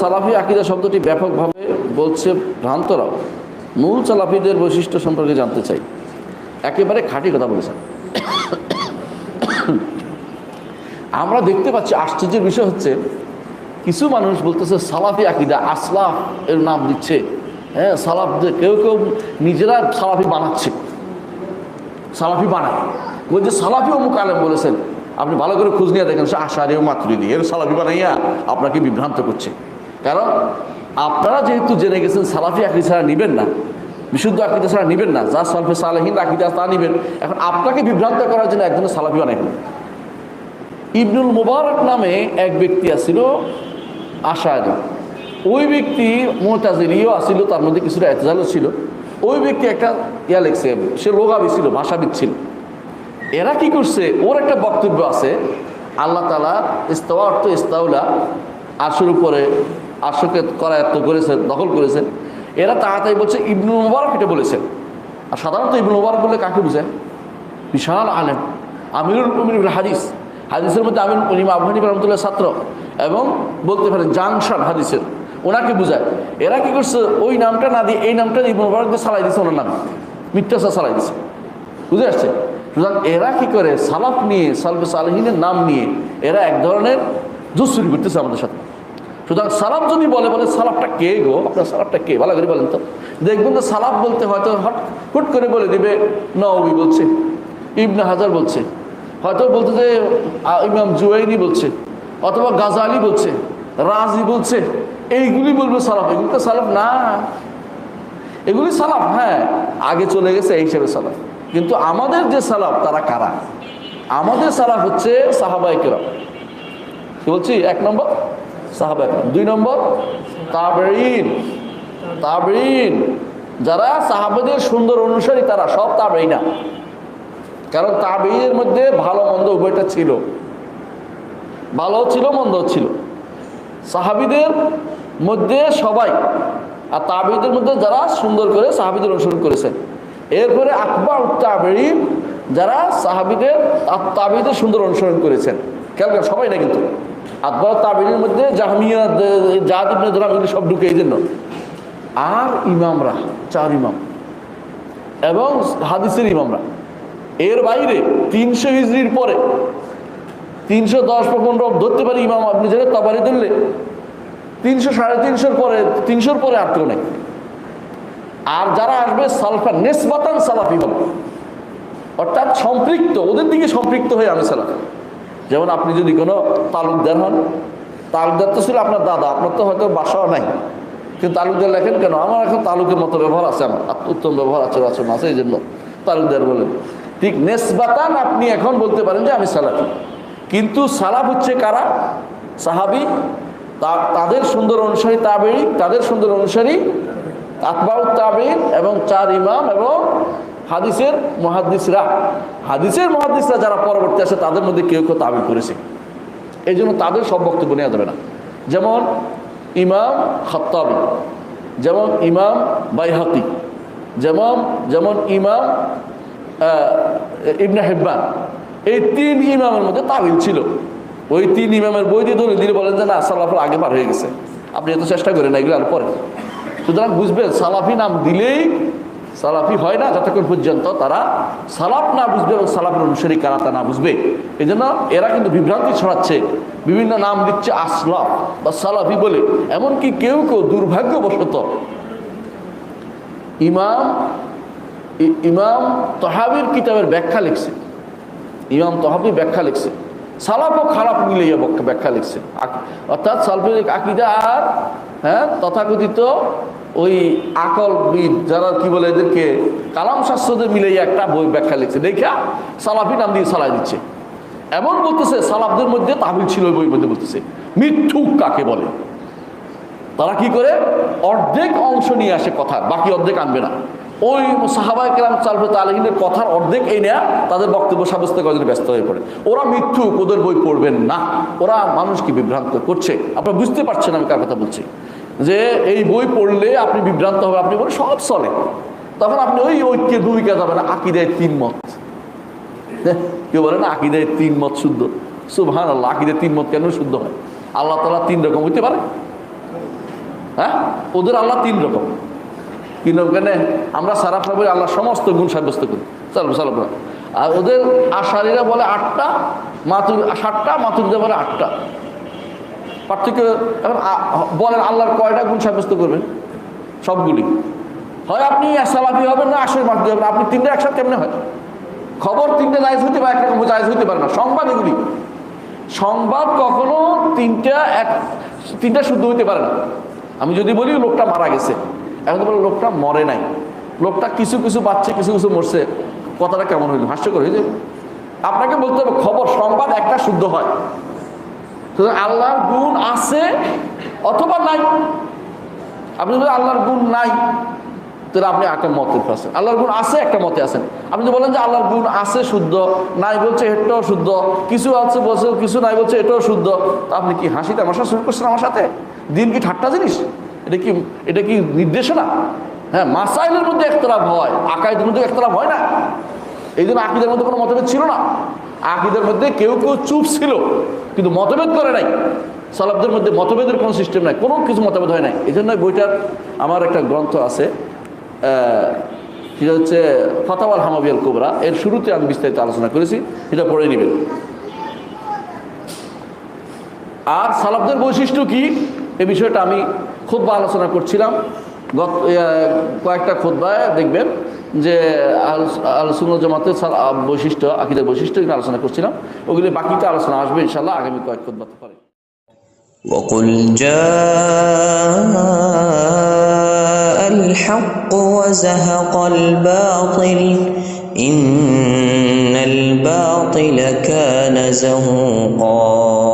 সালাফি আকীদা শব্দটি ব্যাপকভাবে বলছে ভ্রান্তরাও। মূল সালাফিদের বৈশিষ্ট্য সম্পর্কে জানতে চাই। একেবারে খাঁটি কথা বলেছেন। আমরা দেখতে পাচ্ছি, আশ্চর্যের বিষয় হচ্ছে কিছু মানুষ বলতেছে সালাফি আকীদা, আসলাফ এর নাম দিচ্ছে। হ্যাঁ, সালাফ, কেউ কেউ নিজেরা সালাফি বানাচ্ছে, সালাফি বানায়, বলছে সালাফি অমুক আলেম বলেছেন। আপনি ভালো করে খোঁজ নিয়ে দেখেন, সে আশারি ও মাতুরিদি এর সালাফি বানাইয়া আপনাকে বিভ্রান্ত করছে। কারণ আপনারা যেহেতু জেনে গেছেন সালাফি আকীদা ছাড়া নিবেন না, বিশুদ্ধ আকীদা ছাড়া নিবেন না, যা সালফে সালেহিন আকীদা তা নিবেন। এখন আপনাকে বিভ্রান্ত করার জন্য একজনের সালাফি বানাইবেন। ইবনুল মুবারক নামে এক ব্যক্তি আছিল আশারি, ওই ব্যক্তি মুতাজিলিও আসিল, তার মধ্যে কিছুটা এতজালও ছিল। ওই ব্যক্তি একটা লেখছে, সে লোগাবি ছিল, ভাষাবিদ ছিল। এরা কি করছে, ওর একটা বক্তব্য আছে, আল্লাহ তাআলা ইস্তাওয়া অর্থ ইস্তাউলা, আরশের উপরে আরশকে করায়ত্ত করেছেন, দখল করেছেন। এরা তাড়াতাড়ি বলছে ইবনুল মুবারক এটা বলেছেন। আর সাধারণত ইবনুল মুবারক বলে কাকে বোঝায়? বিশাল আলেম, আমিরুল মুমিনিন হাদিস, হাদিসের মধ্যে আমিরুল মুমিনিন আবু হানিফা রাহমাতুল্লাহ ছাত্র, এবং বলতে পারেন জাংশন হাদিসের, ওনাকে বোঝায়। এরা কি করছে, ওই নামটা না দিয়ে এই নামটা ইবনুল মুবারক দিয়ে চালাই দিচ্ছে, ওনার নাম মিথ্যাচার চালাই দিচ্ছে। বুঝে আসছে? সুতরাং এরা কি করে, সালাফ নিয়ে, সালফে সালেহিনের নাম নিয়ে এরা এক ধরনের জুসুরি করতেছে আমাদের সাথে। সুতরাং সালাফ যদি বলে সালাফটা কে গো, আপনার সালাফটা কে, ভালো করে বলেন তো। দেখবেন তো সালাফ বলতে হয়তো হুট করে বলে দিবে নওয়াবী বলছে, ইবনে হাজার বলছে, হয়তো বলতে যে ইমাম জুওয়াইনি বলছে, অথবা গাজালি বলছে, রাজি বলছে, এইগুলি বলবে সালাফ। এগুলি তো সালাফ না, এগুলি সালাফ, হ্যাঁ আগে চলে গেছে এই হিসেবে সালাফ। কিন্তু আমাদের যে সালাফ তারা কারা? আমাদের সালাফ হচ্ছে সাহাবায়ে কেরাম। কি বলছি? এক নম্বর সাহাবায়ে কেরাম, দুই নম্বর তাবেঈন। তাবেঈন যারা সাহাবাদের সুন্দর অনুসারী, তারা সব তাবেঈন না। কারণ তাবেঈনের মধ্যে ভালো মন্দ উভয়টা ছিল, ভালো ছিল মন্দ ছিল। সাহাবীদের মধ্যে সবাই, আর তাবেঈদের মধ্যে যারা সুন্দর করে সাহাবীদের অনুসরণ করেছেন। এরপরে আকবার তাবেঈন, যারা সাহাবীদের তাবেঈদের সুন্দর অনুসরণ করেছেন। কেন সবাই না, কিন্তু আকবার তাবেঈনের মধ্যে জাহমিয়া, জাদ ইবনে দুরাম, এগুলো সব ঢুকে এই জন্য। আর ইমামরা, চার ইমাম এবং হাদিসের ইমামরা, এর বাইরে 300 হিজরির পরে 310 বা 15 ধরতে পারি ইমাম, আপনি যেটা তাবারি ধরলে 300 সাড়ে 300 পরে, 300 পরে আর কেউ নেই। আর যারা আসবে সালফা নেসবাতান সালাফি হবে, অর্থাৎ সম্পৃক্ত, ওদের দিকে সম্পৃক্ত হয়ে আমি সালাফি। যেমন আপনি যদি কোনো তালুকদার হন, তালুকদার তো ছিল আপনার দাদা, আপনার তো হয়তো বাসাও নাই, কিন্তু তালুকদার লেখেন কেন? আমার এখন তালুকের মতো ব্যবহার আছে, আমার উত্তম ব্যবহার আচরণ আছে, এই জন্য তালুকদার বলেন। ঠিক নেসবাতান আপনি এখন বলতে পারেন যে আমি সালাফি। কিন্তু সালাফ হচ্ছে কারা? সাহাবী, তাদের সুন্দর অনুসারী তাবেঈ, তাদের সুন্দর অনুসারী আতবাউত তাবেঈন, এবং চার ইমাম, এবং হাদিসের মুহাদ্দিসরা। হাদিসের মুহাদ্দিসরা যারা পরবর্তী আসে, তাদের মধ্যে কেউ কেউ তাবিল করেছে, এই জন্য তাদের সব বক্তব্য নেওয়া যাবে না। যেমন ইমাম খাত্তাবী, যেমন ইমাম বাইহাকি, যেমন ইমাম ইবনে হিব্বান, এই 3 ইমামের মধ্যে তাবিল ছিল। ওই 3 ইমামের বই দিয়ে দলিল দিলে বলেন যে না, সালাফের আগে পার হয়ে গেছে। আপনি এত চেষ্টা করেন না, এগুলো আর পরে। সুতরাং বুঝবেন, সালাফি নাম দিলেই সালাফি হয় না যতক্ষণ পর্যন্ত তারা সালাফ না বুঝবে এবং সালাফের অনুসারী কারা তা না বুঝবে। এই জন্য এরা কিন্তু বিভ্রান্তি ছড়াচ্ছে, বিভিন্ন নাম দিচ্ছে আসলাফ বা সালাফি বলে। এমনকি কেউ কেউ দুর্ভাগ্যবশত ইমাম তহাবির কিতাবের ব্যাখ্যা লিখছে, ইমাম তহাবি ব্যাখ্যা লিখছে, সালাফ ও খারাপ মিলিয়ে ব্যাখ্যা লিখছে। অর্থাৎ সালফের আকীদা আর তথাকথিত ওই আকলবিদ যারা কি বলে, এদেরকে কালাম শাস্ত্রদের মিলিয়ে একটা বই ব্যাখ্যা লিখছে, দেখা সালাফি নাম দিয়ে চালাই দিচ্ছে। এমন বলতেছে সালাফদের মধ্যে তাহবিল ছিল, ওই বইয়ের মধ্যে বলতেছে। মিথ্যুক কাকে বলে? তারা কি করে, অর্ধেক অংশ নিয়ে আসে কথা, বাকি অর্ধেক আনবে না। ওই সাহাবায়ে কেরাম সালফে তালেহিনের কথার অর্ধেক এই নেয়া, তাদের বক্তব্য সাব্যস্ত করার জন্য ব্যস্ত হয়ে পড়ে। ওরা মিথ্যুক, ওদের বই পড়বেন না, ওরা মানুষকে বিভ্রান্ত করছে। আপনারা বুঝতে পারছেন আমি কার কথা বলছি? যে এই বই পড়লে আপনি বিভ্রান্ত হবে, আপনি বলে সব চলে, তখন আপনি ওই ঐক্যের ভূমিকা যাবেন। আকীদায় 3 মত, কেউ বলে না আকীদায় 3 মত শুদ্ধ, সুবহানাল্লাহ। আকীদায় 3 মত কেন শুদ্ধ হয়? আল্লাহ তাআলা 3 রকম হইতে পারে? হ্যাঁ, ওদের আল্লাহ তিন রকম। তিন রকম কেন? আমরা সারাফরা বলে আল্লাহ সমস্ত গুণ সাব্যস্ত করি, সালাফরা। আর ওদের আশারীরা বলে 8টা, মাতুরিদীরা 7টা, মাতুরিদীরা বলে 8টা। পার্থক্য এখন বলেন আল্লাহর কয়টা গুণ সাব্যস্ত করবেন? সবগুলি। হয় আপনি সালাফি হবেন না আসলে মাতুরিদী হবেন। আপনি তিনটা একসাথে কেমনে হয়? খবর তিনটা জায়েজ হইতে পারে, একটা জায়েজ হইতে পারে না। সংবাদ এগুলি, সংবাদ কখনো তিনটা শুদ্ধ হইতে পারে না। আমি যদি বলি লোকটা মারা গেছে, এখন তো বলে লোকটা মরে নাই, লোকটা কিছু কিছু বাচ্চা কিছু কিছু মরছে, কথাটা কেমন হইল? হাস্যকর হয়ে যায়। আপনাকে বলতে হবে খবর সংবাদ একটা শুদ্ধ হয়। আল্লাহর গুণ আছে অথবা নাই। আপনি যদি আল্লাহর গুণ নাই তাহলে আপনি একটা মতের আছেন, আল্লাহর গুণ আছে একটা মতে আছেন। আপনি যদি বলেন যে আল্লাহর গুণ আছে শুদ্ধ, নাই বলছে এটাও শুদ্ধ, কিছু আছে বলছে কিছু নাই বলছে এটাও শুদ্ধ, তো আপনি কি হাসি তামাশা শুরু করছেন আমার সাথে? দিন কি ঠাট্টা জিনিস? এটা কি নির্দেশনা? হ্যাঁ, মাসাইলের মধ্যে একতলাফ হয়, আকাইদের মধ্যে একতলাফ হয় না। এই জন্য আকীদার মধ্যে কোনো মতভেদ ছিল না। আকীদার মধ্যে কেউ কেউ চুপ ছিল কিন্তু মতভেদ করে নাই। সালাফদের মধ্যে মতভেদের কোনো সিস্টেম নাই, কোনো কিছু মতভেদ হয় নাই। এই জন্য বইটার আমার একটা গ্রন্থ আছে, সেটা হচ্ছে ফাতাওয়াল হামাবিয়াল কুবরা। এর শুরুতে আমি বিস্তারিত আলোচনা করেছি, এটা পড়ে নেবেন। আর সালাফদের বৈশিষ্ট্য কি এই বিষয়টা আমি খুতবা আলোচনা করছিলাম। কয়েকটা খুতবায় দেখবেন যে আহলে সুন্নাত জামাতের বৈশিষ্ট্য, আকীদার বৈশিষ্ট্য আলোচনা করছিলাম। ওগুলি বাকিটা আলোচনা আসবে ইনশাআল্লাহ আগামী কয়েক খুতবাতে পারে। وقل جاء الحق وزهق الباطل إن الباطل كان زهوقا